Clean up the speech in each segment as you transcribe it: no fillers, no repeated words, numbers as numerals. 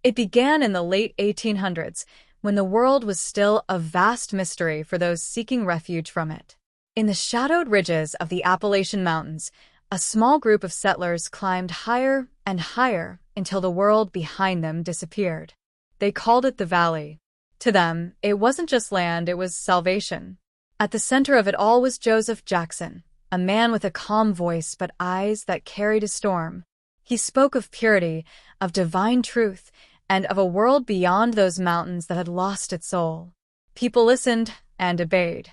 It began in the late 1800s, when the world was still a vast mystery for those seeking refuge from it. In the shadowed ridges of the Appalachian Mountains, a small group of settlers climbed higher and higher until the world behind them disappeared. They called it the valley. To them, it wasn't just land, it was salvation. At the center of it all was Joseph Jackson, a man with a calm voice but eyes that carried a storm. He spoke of purity, of divine truth, and of a world beyond those mountains that had lost its soul. People listened and obeyed.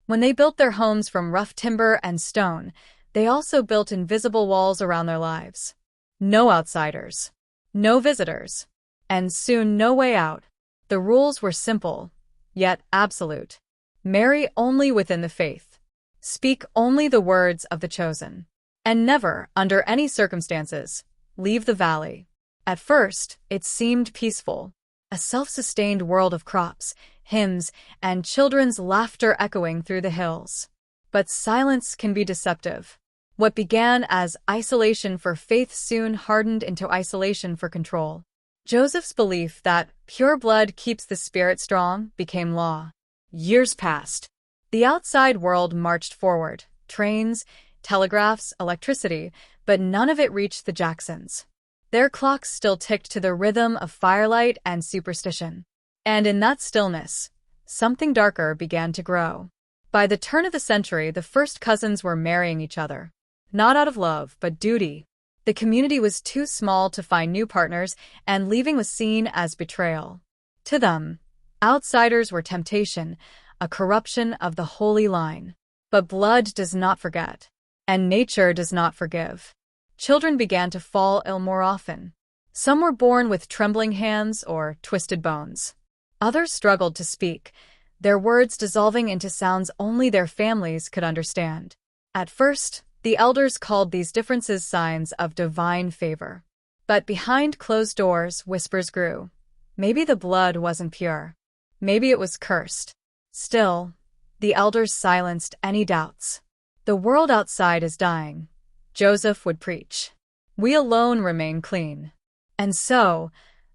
When they built their homes from rough timber and stone, they also built invisible walls around their lives. No outsiders, no visitors, and soon no way out. The rules were simple, yet absolute. Marry only within the faith. Speak only the words of the chosen. And never, under any circumstances, leave the valley. At first, it seemed peaceful, a self-sustained world of crops, hymns, and children's laughter echoing through the hills. But silence can be deceptive. What began as isolation for faith soon hardened into isolation for control. Joseph's belief that pure blood keeps the spirit strong became law. Years passed. The outside world marched forward. Trains, telegraphs, electricity, but none of it reached the Jacksons. Their clocks still ticked to the rhythm of firelight and superstition. And in that stillness, something darker began to grow. By the turn of the century, the first cousins were marrying each other. Not out of love, but duty. The community was too small to find new partners, and leaving was seen as betrayal. To them, outsiders were temptation, a corruption of the holy line. But blood does not forget, and nature does not forgive. Children began to fall ill more often. Some were born with trembling hands or twisted bones. Others struggled to speak, their words dissolving into sounds only their families could understand. At first, the elders called these differences signs of divine favor. But behind closed doors, whispers grew. Maybe the blood wasn't pure. Maybe it was cursed. Still, the elders silenced any doubts. The world outside is dying, Joseph would preach. We alone remain clean. And so,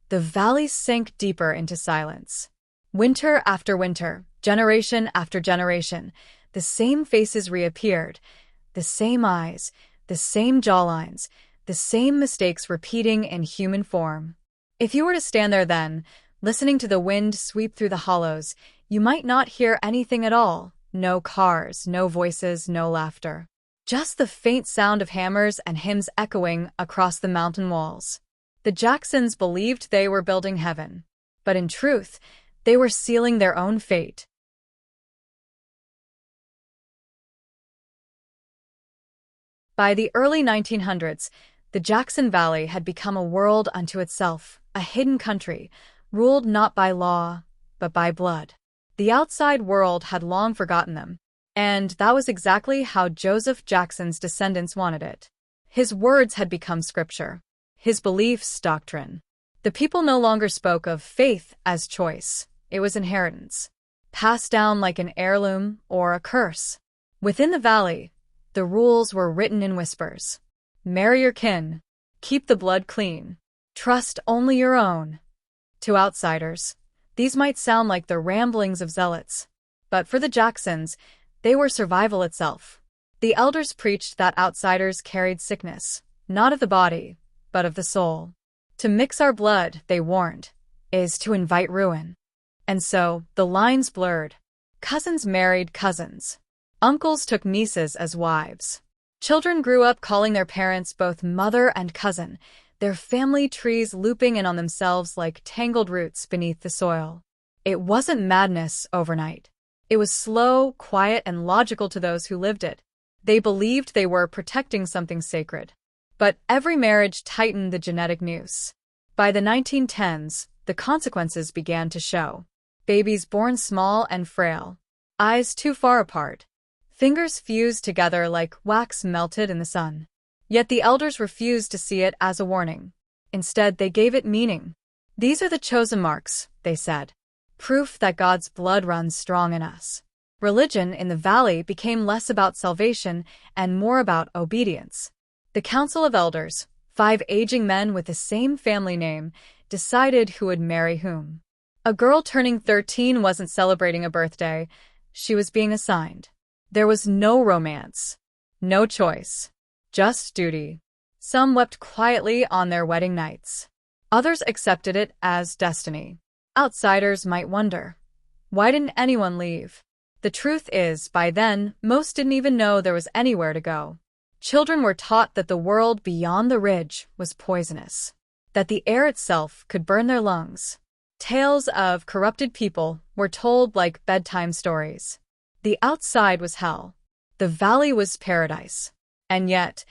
the valley sank deeper into silence. Winter after winter, generation after generation, the same faces reappeared, the same eyes, the same jawlines, the same mistakes repeating in human form. If you were to stand there then, listening to the wind sweep through the hollows, you might not hear anything at all. No cars, no voices, no laughter. Just the faint sound of hammers and hymns echoing across the mountain walls. The Jacksons believed they were building heaven, but in truth, they were sealing their own fate. By the early 1900s, the Jackson Valley had become a world unto itself, a hidden country, ruled not by law, but by blood. The outside world had long forgotten them, and that was exactly how Joseph Jackson's descendants wanted it. His words had become scripture, his beliefs doctrine. The people no longer spoke of faith as choice, it was inheritance, passed down like an heirloom or a curse. Within the valley, the rules were written in whispers. Marry your kin, keep the blood clean, trust only your own. To outsiders, these might sound like the ramblings of zealots, but for the Jacksons, they were survival itself. The elders preached that outsiders carried sickness, not of the body, but of the soul. To mix our blood, they warned, is to invite ruin. And so, the lines blurred. Cousins married cousins. Uncles took nieces as wives. Children grew up calling their parents both mother and cousin, their family trees looping in on themselves like tangled roots beneath the soil. It wasn't madness overnight. It was slow, quiet, and logical to those who lived it. They believed they were protecting something sacred. But every marriage tightened the genetic noose. By the 1910s, the consequences began to show. Babies born small and frail. Eyes too far apart. Fingers fused together like wax melted in the sun. Yet the elders refused to see it as a warning. Instead, they gave it meaning. These are the chosen marks, they said. Proof that God's blood runs strong in us. Religion in the valley became less about salvation and more about obedience. The Council of Elders, 5 aging men with the same family name, decided who would marry whom. A girl turning 13 wasn't celebrating a birthday, she was being assigned. There was no romance, no choice, just duty. Some wept quietly on their wedding nights. Others accepted it as destiny. Outsiders might wonder, why didn't anyone leave? The truth is, by then, most didn't even know there was anywhere to go. Children were taught that the world beyond the ridge was poisonous, that the air itself could burn their lungs. Tales of corrupted people were told like bedtime stories. The outside was hell. The valley was paradise. And yet,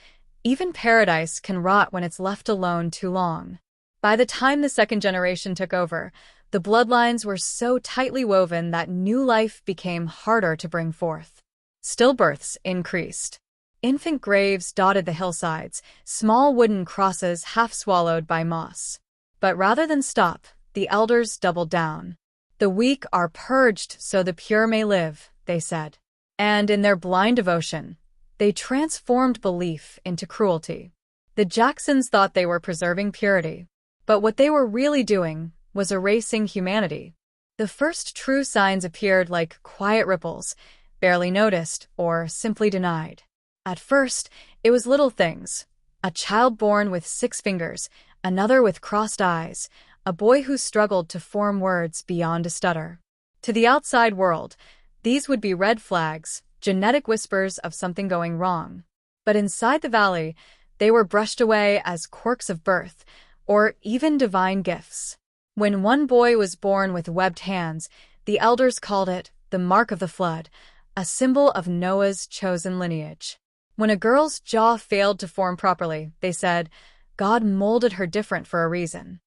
even paradise can rot when it's left alone too long. By the time the second generation took over, the bloodlines were so tightly woven that new life became harder to bring forth. Stillbirths increased. Infant graves dotted the hillsides, small wooden crosses half swallowed by moss. But rather than stop, the elders doubled down. The weak are purged so the pure may live, they said. And in their blind devotion, they transformed belief into cruelty. The Jacksons thought they were preserving purity, but what they were really doing was erasing humanity. The first true signs appeared like quiet ripples, barely noticed or simply denied. At first, it was little things. A child born with 6 fingers, another with crossed eyes, a boy who struggled to form words beyond a stutter. To the outside world, these would be red flags, genetic whispers of something going wrong. But inside the valley, they were brushed away as quirks of birth, or even divine gifts. When one boy was born with webbed hands, the elders called it the mark of the flood, a symbol of Noah's chosen lineage. When a girl's jaw failed to form properly, they said, God molded her different for a reason.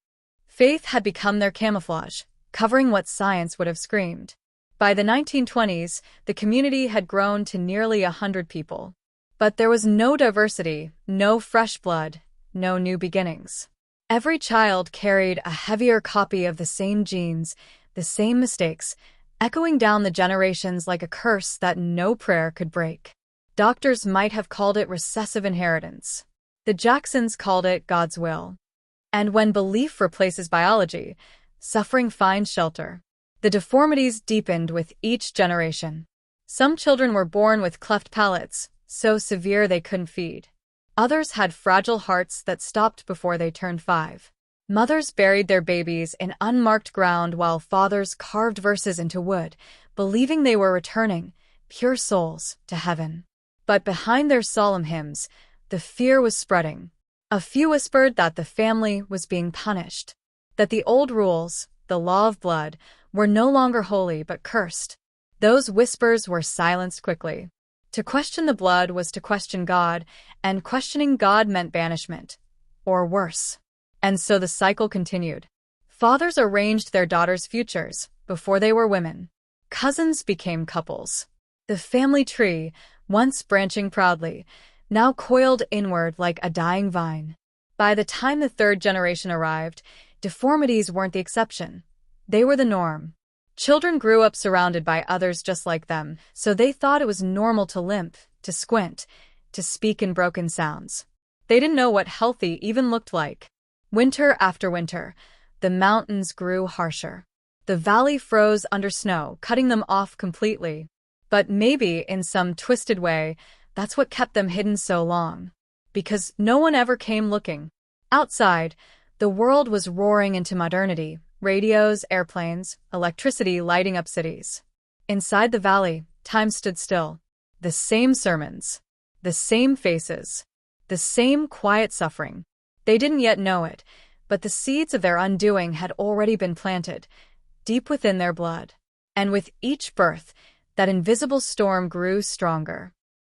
Faith had become their camouflage, covering what science would have screamed. By the 1920s, the community had grown to nearly 100 people. But there was no diversity, no fresh blood, no new beginnings. Every child carried a heavier copy of the same genes, the same mistakes, echoing down the generations like a curse that no prayer could break. Doctors might have called it recessive inheritance. The Jacksons called it God's will. And when belief replaces biology, suffering finds shelter. The deformities deepened with each generation. Some children were born with cleft palates, so severe they couldn't feed. Others had fragile hearts that stopped before they turned 5. Mothers buried their babies in unmarked ground while fathers carved verses into wood, believing they were returning, pure souls, to heaven. But behind their solemn hymns, the fear was spreading. A few whispered that the family was being punished, that the old rules, the law of blood, were no longer holy but cursed. Those whispers were silenced quickly. To question the blood was to question God, and questioning God meant banishment, or worse. And so the cycle continued. Fathers arranged their daughters' futures before they were women. Cousins became couples. The family tree, once branching proudly, now coiled inward like a dying vine. By the time the third generation arrived, deformities weren't the exception. They were the norm. Children grew up surrounded by others just like them, so they thought it was normal to limp, to squint, to speak in broken sounds. They didn't know what healthy even looked like. Winter after winter, the mountains grew harsher. The valley froze under snow, cutting them off completely. But maybe, in some twisted way, that's what kept them hidden so long. Because no one ever came looking. Outside, the world was roaring into modernity. Radios, airplanes, electricity lighting up cities. Inside the valley, time stood still. The same sermons. The same faces. The same quiet suffering. They didn't yet know it, but the seeds of their undoing had already been planted, deep within their blood. And with each birth, that invisible storm grew stronger.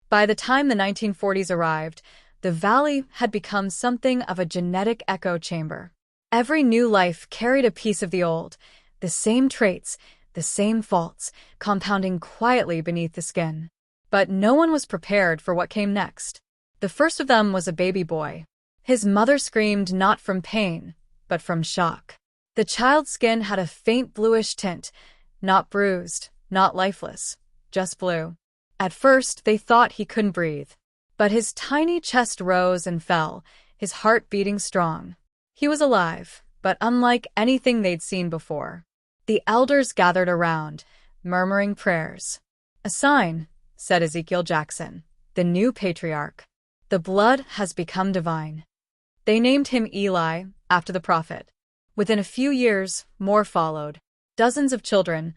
By the time the 1940s arrived, the valley had become something of a genetic echo chamber. Every new life carried a piece of the old, the same traits, the same faults, compounding quietly beneath the skin. But no one was prepared for what came next. The first of them was a baby boy. His mother screamed not from pain, but from shock. The child's skin had a faint bluish tint, not bruised, not lifeless, just blue. At first, they thought he couldn't breathe. But his tiny chest rose and fell, his heart beating strong. He was alive, but unlike anything they'd seen before. The elders gathered around, murmuring prayers. "A sign," said Ezekiel Jackson, the new patriarch. "The blood has become divine." They named him Eli, after the prophet. Within a few years, more followed. Dozens of children,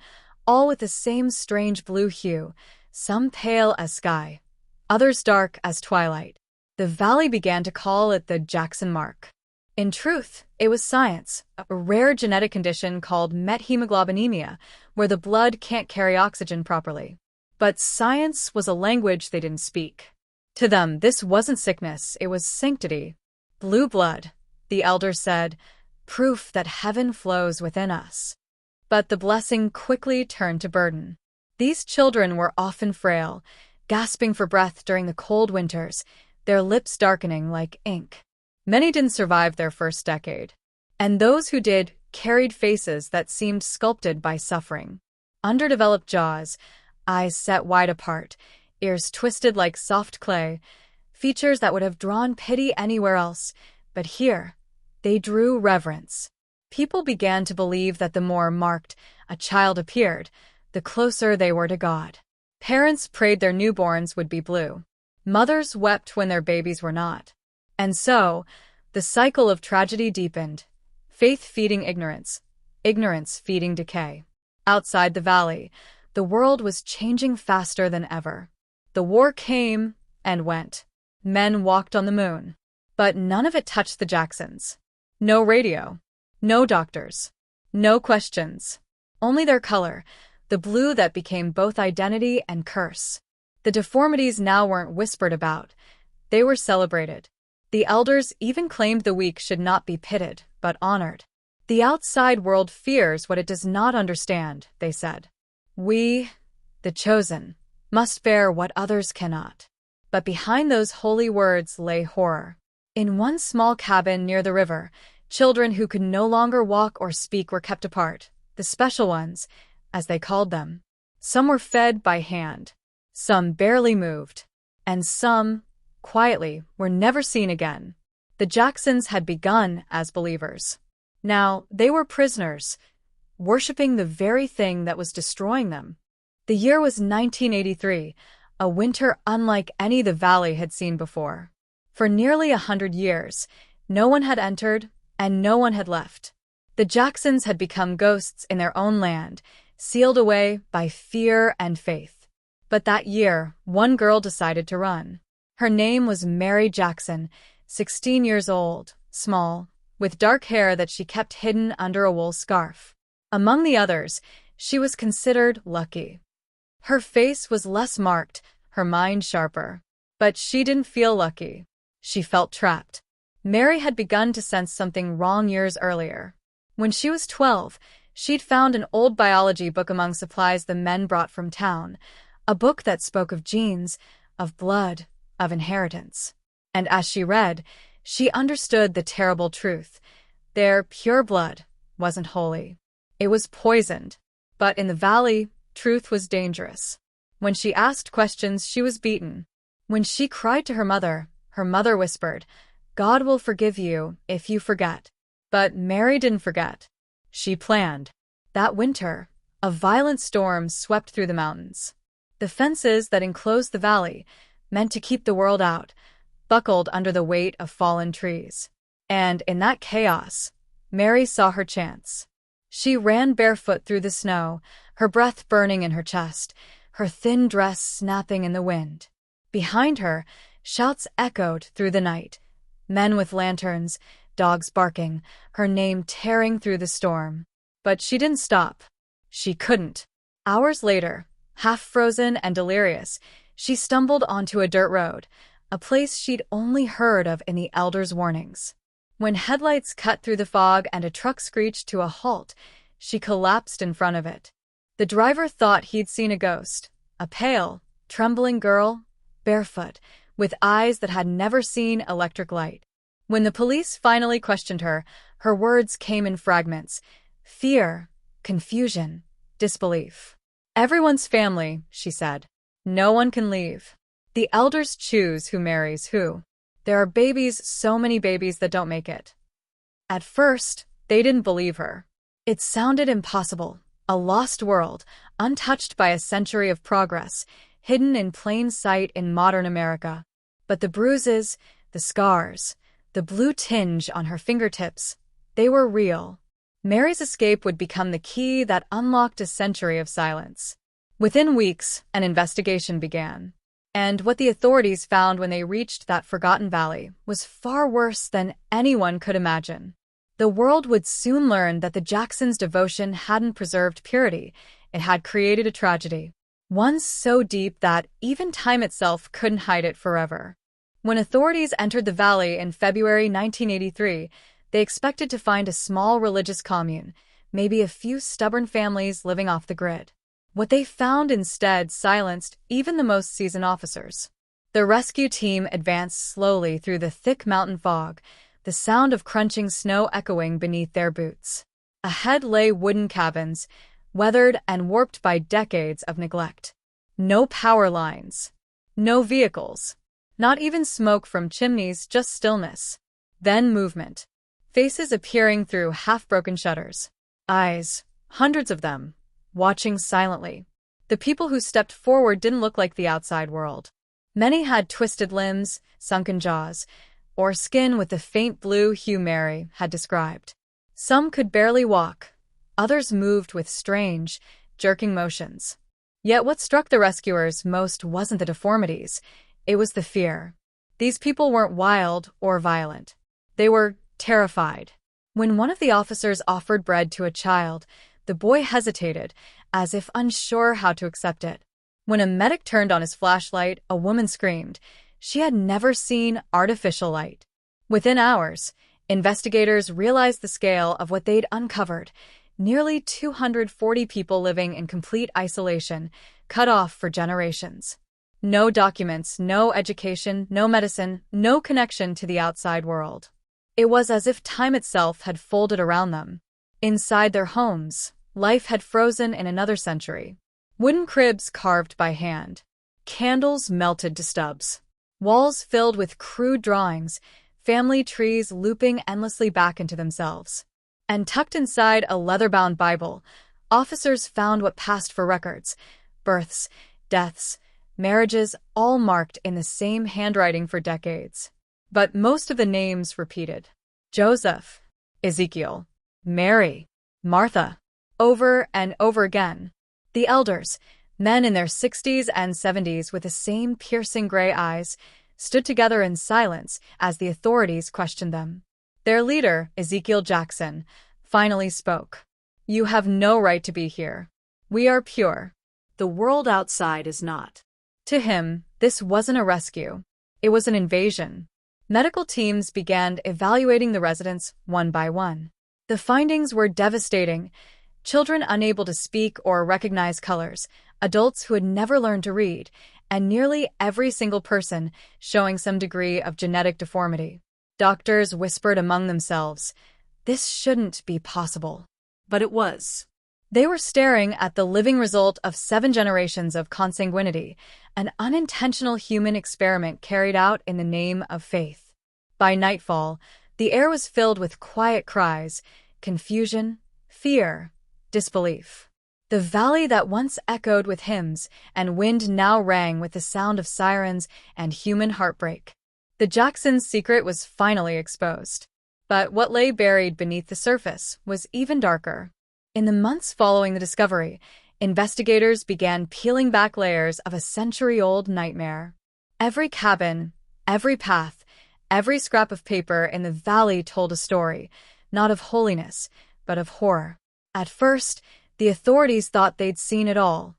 all with the same strange blue hue, some pale as sky, others dark as twilight. The valley began to call it the Jackson Mark. In truth, it was science, a rare genetic condition called methemoglobinemia, where the blood can't carry oxygen properly. But science was a language they didn't speak. To them, this wasn't sickness, it was sanctity. "Blue blood," the elders said, "proof that heaven flows within us." But the blessing quickly turned to burden. These children were often frail, gasping for breath during the cold winters, their lips darkening like ink. Many didn't survive their first decade. And those who did carried faces that seemed sculpted by suffering. Underdeveloped jaws, eyes set wide apart, ears twisted like soft clay, features that would have drawn pity anywhere else, but here, they drew reverence. People began to believe that the more marked a child appeared, the closer they were to God. Parents prayed their newborns would be blue. Mothers wept when their babies were not. And so, the cycle of tragedy deepened, faith feeding ignorance, ignorance feeding decay. Outside the valley, the world was changing faster than ever. The war came and went. Men walked on the moon. But none of it touched the Jacksons. No radio. No doctors. No questions. Only their color, the blue that became both identity and curse. The deformities now weren't whispered about. They were celebrated. The elders even claimed the weak should not be pitted, but honored. "The outside world fears what it does not understand," they said. "We, the chosen, must bear what others cannot." But behind those holy words lay horror. In one small cabin near the river, children who could no longer walk or speak were kept apart, the special ones, as they called them. Some were fed by hand, some barely moved, and some, quietly, were never seen again. The Jacksons had begun as believers. Now they were prisoners, worshipping the very thing that was destroying them. The year was 1983, a winter unlike any the valley had seen before. For nearly 100 years, no one had entered and no one had left. The Jacksons had become ghosts in their own land, sealed away by fear and faith. But that year, one girl decided to run. Her name was Mary Jackson, 16 years old, small, with dark hair that she kept hidden under a wool scarf. Among the others, she was considered lucky. Her face was less marked, her mind sharper. But she didn't feel lucky. She felt trapped. Mary had begun to sense something wrong years earlier. When she was 12, she'd found an old biology book among supplies the men brought from town, a book that spoke of genes, of blood, of inheritance. And as she read, she understood the terrible truth. Their pure blood wasn't holy. It was poisoned. But in the valley, truth was dangerous. When she asked questions, she was beaten. When she cried to her mother whispered, "God will forgive you if you forget." But Mary didn't forget. She planned. That winter, a violent storm swept through the mountains. The fences that enclosed the valley, meant to keep the world out, buckled under the weight of fallen trees. And in that chaos, Mary saw her chance. She ran barefoot through the snow, her breath burning in her chest, her thin dress snapping in the wind. Behind her, shouts echoed through the night. Men with lanterns, dogs barking, her name tearing through the storm. But she didn't stop. She couldn't. Hours later, half frozen and delirious, she stumbled onto a dirt road, a place she'd only heard of in the elders' warnings. When headlights cut through the fog and a truck screeched to a halt, she collapsed in front of it. The driver thought he'd seen a ghost, a pale, trembling girl, barefoot, with eyes that had never seen electric light. When the police finally questioned her, her words came in fragments: fear, confusion, disbelief. "Everyone's family," she said. "No one can leave. The elders choose who marries who. There are babies, so many babies that don't make it." At first, They didn't believe her. It sounded impossible. A lost world, untouched by a century of progress, hidden in plain sight in modern America. But the bruises, the scars, the blue tinge on her fingertips, they were real. Mary's escape would become the key that unlocked a century of silence. Within weeks, an investigation began. And what the authorities found when they reached that forgotten valley was far worse than anyone could imagine. The world would soon learn that the Jacksons' devotion hadn't preserved purity, it had created a tragedy. One so deep that even time itself couldn't hide it forever. When authorities entered the valley in February 1983, they expected to find a small religious commune, maybe a few stubborn families living off the grid. What they found instead silenced even the most seasoned officers. The rescue team advanced slowly through the thick mountain fog, the sound of crunching snow echoing beneath their boots. Ahead lay wooden cabins, weathered and warped by decades of neglect. No power lines. No vehicles. Not even smoke from chimneys, just stillness. Then movement. Faces appearing through half-broken shutters. Eyes, hundreds of them, watching silently. The people who stepped forward didn't look like the outside world. Many had twisted limbs, sunken jaws, or skin with the faint blue hue Mary had described. Some could barely walk. Others moved with strange, jerking motions. Yet what struck the rescuers most wasn't the deformities, it was the fear. These people weren't wild or violent. They were terrified. When one of the officers offered bread to a child, the boy hesitated, as if unsure how to accept it. When a medic turned on his flashlight, a woman screamed. She had never seen artificial light. Within hours, investigators realized the scale of what they'd uncovered. Nearly 240 people living in complete isolation, cut off for generations. No documents, no education, no medicine, no connection to the outside world. It was as if time itself had folded around them. Inside their homes, life had frozen in another century. Wooden cribs carved by hand. Candles melted to stubs. Walls filled with crude drawings, family trees looping endlessly back into themselves. And tucked inside a leather-bound Bible, officers found what passed for records: births, deaths, marriages, all marked in the same handwriting for decades. But most of the names repeated. Joseph, Ezekiel, Mary, Martha, over and over again. The elders, men in their 60s and 70s with the same piercing gray eyes, stood together in silence as the authorities questioned them. Their leader, Ezekiel Jackson, finally spoke. "You have no right to be here. We are pure. The world outside is not." To him, this wasn't a rescue. It was an invasion. Medical teams began evaluating the residents one by one. The findings were devastating. Children unable to speak or recognize colors, adults who had never learned to read, and nearly every single person showing some degree of genetic deformity. Doctors whispered among themselves, "This shouldn't be possible." But it was. They were staring at the living result of 7 generations of consanguinity, an unintentional human experiment carried out in the name of faith. By nightfall, the air was filled with quiet cries, confusion, fear, disbelief. The valley that once echoed with hymns and wind now rang with the sound of sirens and human heartbreak. The Jacksons' secret was finally exposed. But what lay buried beneath the surface was even darker. In the months following the discovery, investigators began peeling back layers of a century-old nightmare. Every cabin, every path, every scrap of paper in the valley told a story, not of holiness, but of horror. At first, the authorities thought they'd seen it all: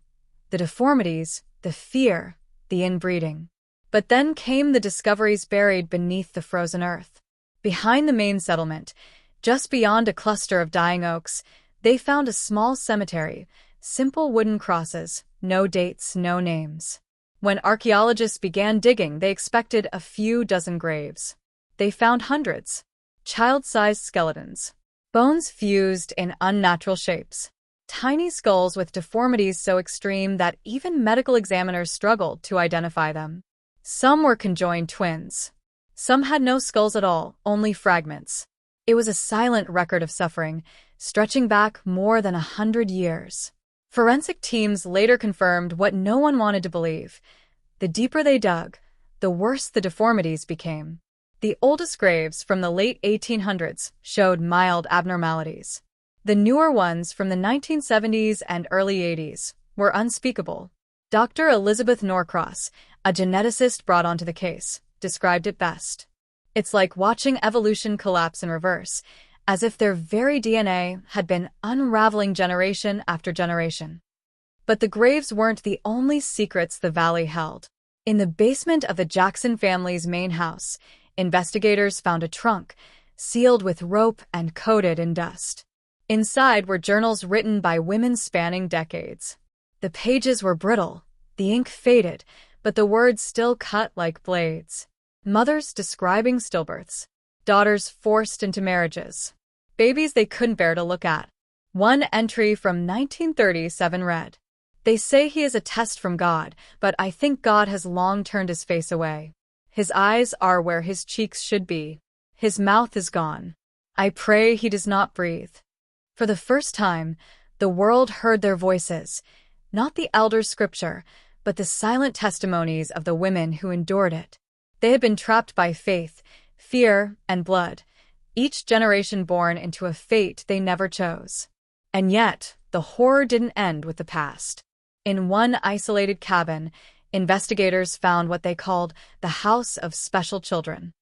the deformities, the fear, the inbreeding. But then came the discoveries buried beneath the frozen earth. Behind the main settlement, just beyond a cluster of dying oaks, they found a small cemetery, simple wooden crosses, no dates, no names. When archaeologists began digging, they expected a few dozen graves. They found hundreds. Child-sized skeletons. Bones fused in unnatural shapes. Tiny skulls with deformities so extreme that even medical examiners struggled to identify them. Some were conjoined twins. Some had no skulls at all, only fragments. It was a silent record of suffering, stretching back more than 100 years. Forensic teams later confirmed what no one wanted to believe. The deeper they dug, the worse the deformities became. The oldest graves from the late 1800s showed mild abnormalities. The newer ones from the 1970s and early 80s were unspeakable. Dr. Elizabeth Norcross, a geneticist brought onto the case, described it best. It's like watching evolution collapse in reverse, as if their very DNA had been unraveling generation after generation. But the graves weren't the only secrets the valley held. In the basement of the Jackson family's main house, investigators found a trunk, sealed with rope and coated in dust. Inside were journals written by women spanning decades. The pages were brittle, the ink faded, but the words still cut like blades. Mothers describing stillbirths, daughters forced into marriages, babies they couldn't bear to look at. One entry from 1937 read, "They say he is a test from God, but I think God has long turned his face away. His eyes are where his cheeks should be. His mouth is gone. I pray he does not breathe." For the first time, the world heard their voices, not the elders' scripture, but the silent testimonies of the women who endured it. They had been trapped by faith, fear, and blood, each generation born into a fate they never chose. And yet, the horror didn't end with the past. In one isolated cabin, investigators found what they called the House of Special Children.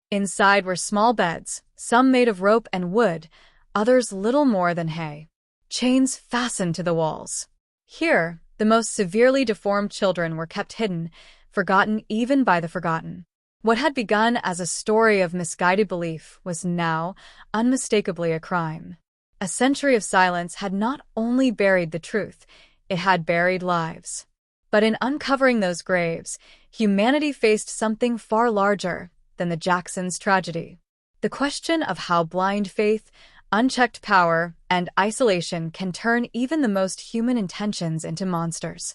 Inside were small beds, some made of rope and wood, others little more than hay. Chains fastened to the walls. Here, the most severely deformed children were kept hidden, forgotten even by the forgotten. What had begun as a story of misguided belief was now, unmistakably, a crime. A century of silence had not only buried the truth, it had buried lives. But in uncovering those graves, humanity faced something far larger than the Jacksons' tragedy. The question of how blind faith, unchecked power, and isolation can turn even the most human intentions into monsters.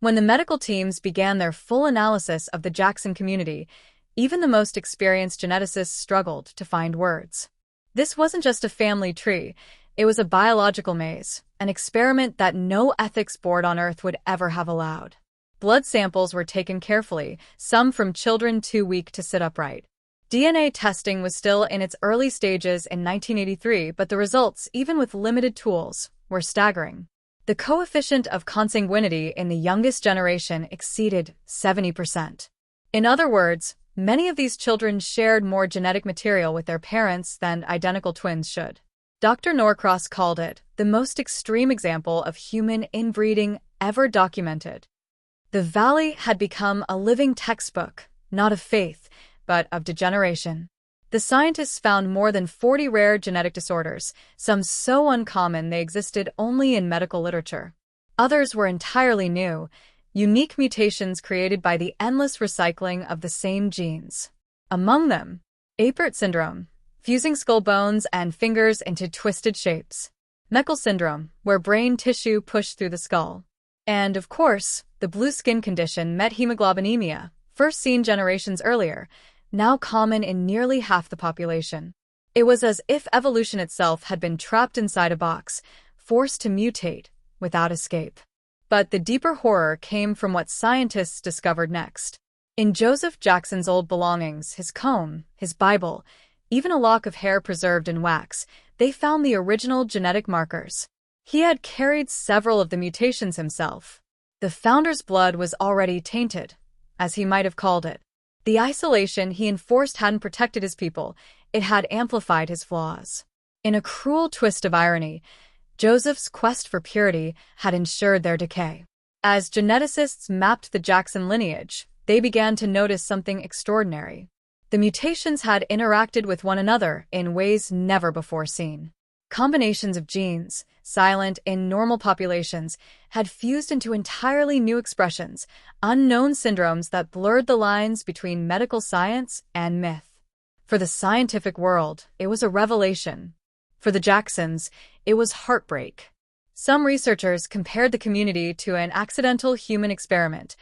When the medical teams began their full analysis of the Jackson community, even the most experienced geneticists struggled to find words. This wasn't just a family tree, it was a biological maze, an experiment that no ethics board on Earth would ever have allowed. Blood samples were taken carefully, some from children too weak to sit upright. DNA testing was still in its early stages in 1983, but the results, even with limited tools, were staggering. The coefficient of consanguinity in the youngest generation exceeded 70%. In other words, many of these children shared more genetic material with their parents than identical twins should. Dr. Norcross called it the most extreme example of human inbreeding ever documented. The valley had become a living textbook, not of faith, but of degeneration. The scientists found more than 40 rare genetic disorders, some so uncommon they existed only in medical literature. Others were entirely new, unique mutations created by the endless recycling of the same genes. Among them, Inbred syndrome, fusing skull bones and fingers into twisted shapes. Meckel syndrome, where brain tissue pushed through the skull. And, of course, the blue skin condition methemoglobinemia, first seen generations earlier, now common in nearly half the population. It was as if evolution itself had been trapped inside a box, forced to mutate, without escape. But the deeper horror came from what scientists discovered next. In Joseph Jackson's old belongings, his comb, his Bible, even a lock of hair preserved in wax, they found the original genetic markers. He had carried several of the mutations himself. The founder's blood was already tainted, as he might have called it. The isolation he enforced hadn't protected his people, it had amplified his flaws. In a cruel twist of irony, Joseph's quest for purity had ensured their decay. As geneticists mapped the Jackson lineage, they began to notice something extraordinary. The mutations had interacted with one another in ways never before seen. Combinations of genes, silent in normal populations, had fused into entirely new expressions, unknown syndromes that blurred the lines between medical science and myth. For the scientific world, it was a revelation. For the Jacksons, it was heartbreak. Some researchers compared the community to an accidental human experiment,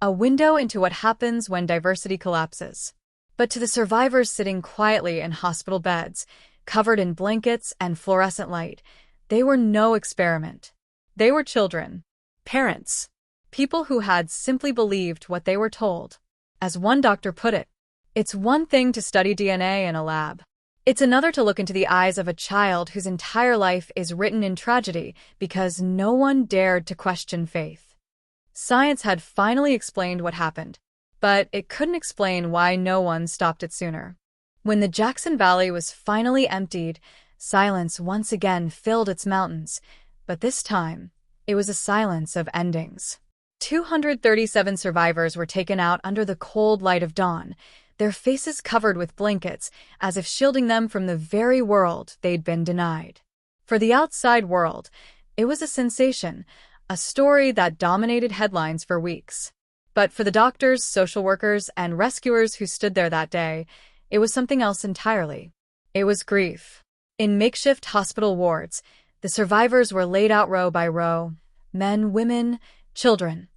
a window into what happens when diversity collapses. But to the survivors sitting quietly in hospital beds, covered in blankets and fluorescent light. They were no experiment. They were children, parents, people who had simply believed what they were told. As one doctor put it, it's one thing to study DNA in a lab. It's another to look into the eyes of a child whose entire life is written in tragedy because no one dared to question faith. Science had finally explained what happened, but it couldn't explain why no one stopped it sooner. When the Jackson Valley was finally emptied, silence once again filled its mountains, but this time, it was a silence of endings. 237 survivors were taken out under the cold light of dawn, their faces covered with blankets, as if shielding them from the very world they'd been denied. For the outside world, it was a sensation, a story that dominated headlines for weeks. But for the doctors, social workers, and rescuers who stood there that day, it was something else entirely. It was grief. In makeshift hospital wards, the survivors were laid out row by row, men, women, children,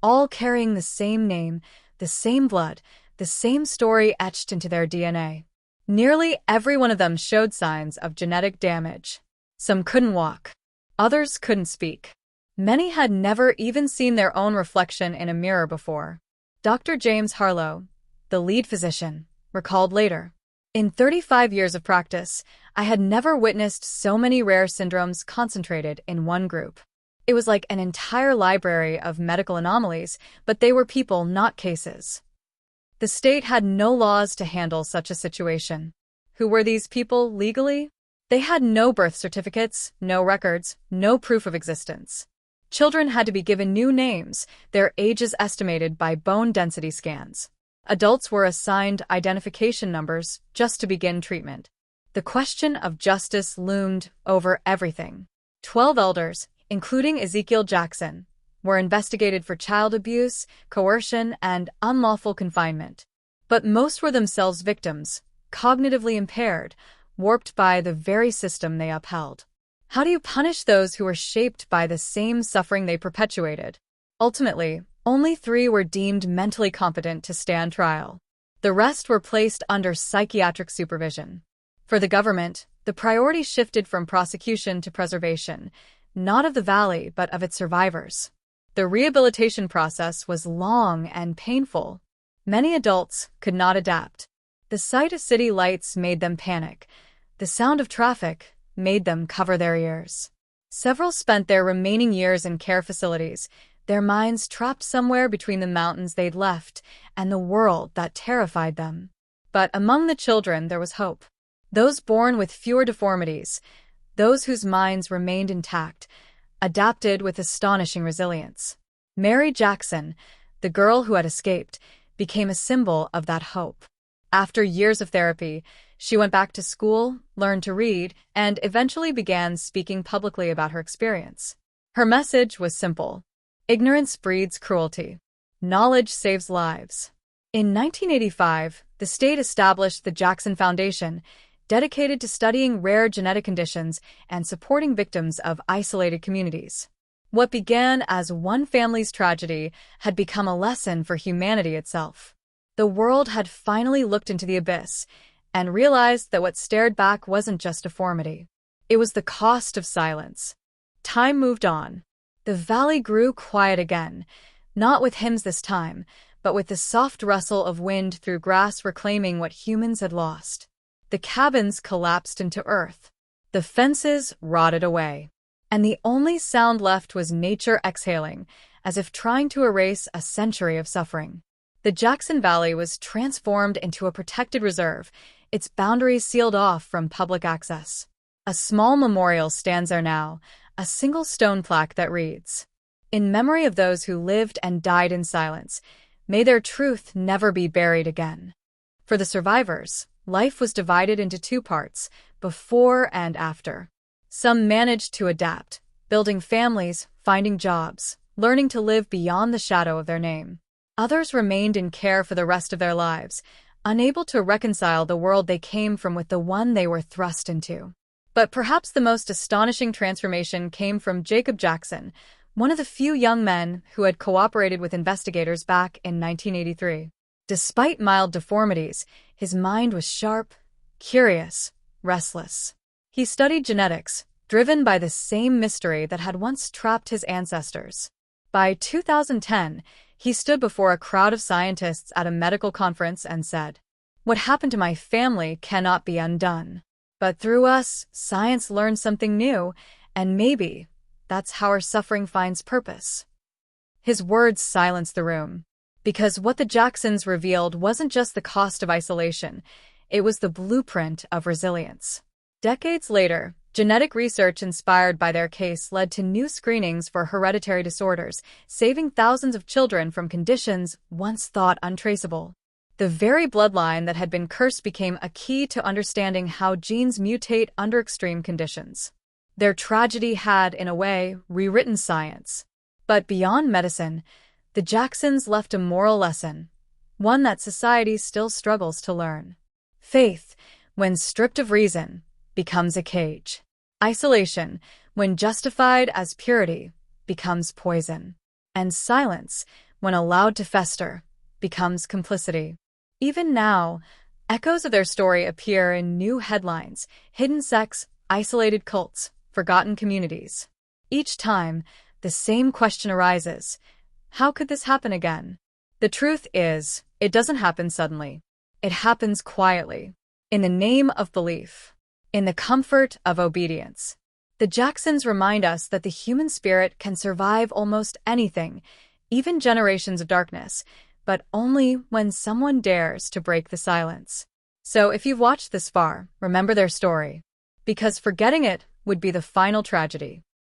all carrying the same name, the same blood, the same story etched into their DNA. Nearly every one of them showed signs of genetic damage. Some couldn't walk. Others couldn't speak. Many had never even seen their own reflection in a mirror before. Dr. James Harlow, the lead physician, recalled later, "In 35 years of practice, I had never witnessed so many rare syndromes concentrated in one group. It was like an entire library of medical anomalies, but they were people, not cases." The state had no laws to handle such a situation. Who were these people legally? They had no birth certificates, no records, no proof of existence. Children had to be given new names, their ages estimated by bone density scans. Adults were assigned identification numbers just to begin treatment. The question of justice loomed over everything. 12 elders, including Ezekiel Jackson, were investigated for child abuse, coercion, and unlawful confinement. But most were themselves victims, cognitively impaired, warped by the very system they upheld. How do you punish those who were shaped by the same suffering they perpetuated? Ultimately, only 3 were deemed mentally competent to stand trial. The rest were placed under psychiatric supervision. For the government, the priority shifted from prosecution to preservation, not of the valley but of its survivors. The rehabilitation process was long and painful. Many adults could not adapt. The sight of city lights made them panic. The sound of traffic made them cover their ears. Several spent their remaining years in care facilities, their minds trapped somewhere between the mountains they'd left and the world that terrified them. But among the children there was hope. Those born with fewer deformities, those whose minds remained intact, adapted with astonishing resilience. Mary Jackson, the girl who had escaped, became a symbol of that hope. After years of therapy, she went back to school, learned to read, and eventually began speaking publicly about her experience. Her message was simple: ignorance breeds cruelty. Knowledge saves lives. In 1985, the state established the Jackson Foundation, dedicated to studying rare genetic conditions and supporting victims of isolated communities. What began as one family's tragedy had become a lesson for humanity itself. The world had finally looked into the abyss and realized that what stared back wasn't just deformity. It was the cost of silence. Time moved on. The valley grew quiet again, not with hymns this time, but with the soft rustle of wind through grass reclaiming what humans had lost. The cabins collapsed into earth. The fences rotted away. And the only sound left was nature exhaling, as if trying to erase a century of suffering. The Jackson Valley was transformed into a protected reserve, its boundaries sealed off from public access. A small memorial stands there now, a single stone plaque that reads, "In memory of those who lived and died in silence, may their truth never be buried again." For the survivors, life was divided into 2 parts, before and after. Some managed to adapt, building families, finding jobs, learning to live beyond the shadow of their name. Others remained in care for the rest of their lives, unable to reconcile the world they came from with the one they were thrust into. But perhaps the most astonishing transformation came from Jacob Jackson, one of the few young men who had cooperated with investigators back in 1983. Despite mild deformities, his mind was sharp, curious, restless. He studied genetics, driven by the same mystery that had once trapped his ancestors. By 2010, he stood before a crowd of scientists at a medical conference and said, "What happened to my family cannot be undone. But through us, science learned something new, and maybe that's how our suffering finds purpose." His words silenced the room, because what the Jacksons revealed wasn't just the cost of isolation, it was the blueprint of resilience. Decades later, genetic research inspired by their case led to new screenings for hereditary disorders, saving thousands of children from conditions once thought untraceable. The very bloodline that had been cursed became a key to understanding how genes mutate under extreme conditions. Their tragedy had, in a way, rewritten science. But beyond medicine, the Jacksons left a moral lesson, one that society still struggles to learn. Faith, when stripped of reason, becomes a cage. Isolation, when justified as purity, becomes poison. And silence, when allowed to fester, becomes complicity. Even now, echoes of their story appear in new headlines: hidden sects, isolated cults, forgotten communities. Each time, the same question arises: how could this happen again? The truth is, it doesn't happen suddenly. It happens quietly, in the name of belief, in the comfort of obedience. The Jacksons remind us that the human spirit can survive almost anything, even generations of darkness, but only when someone dares to break the silence. So if you've watched this far, remember their story, because forgetting it would be the final tragedy.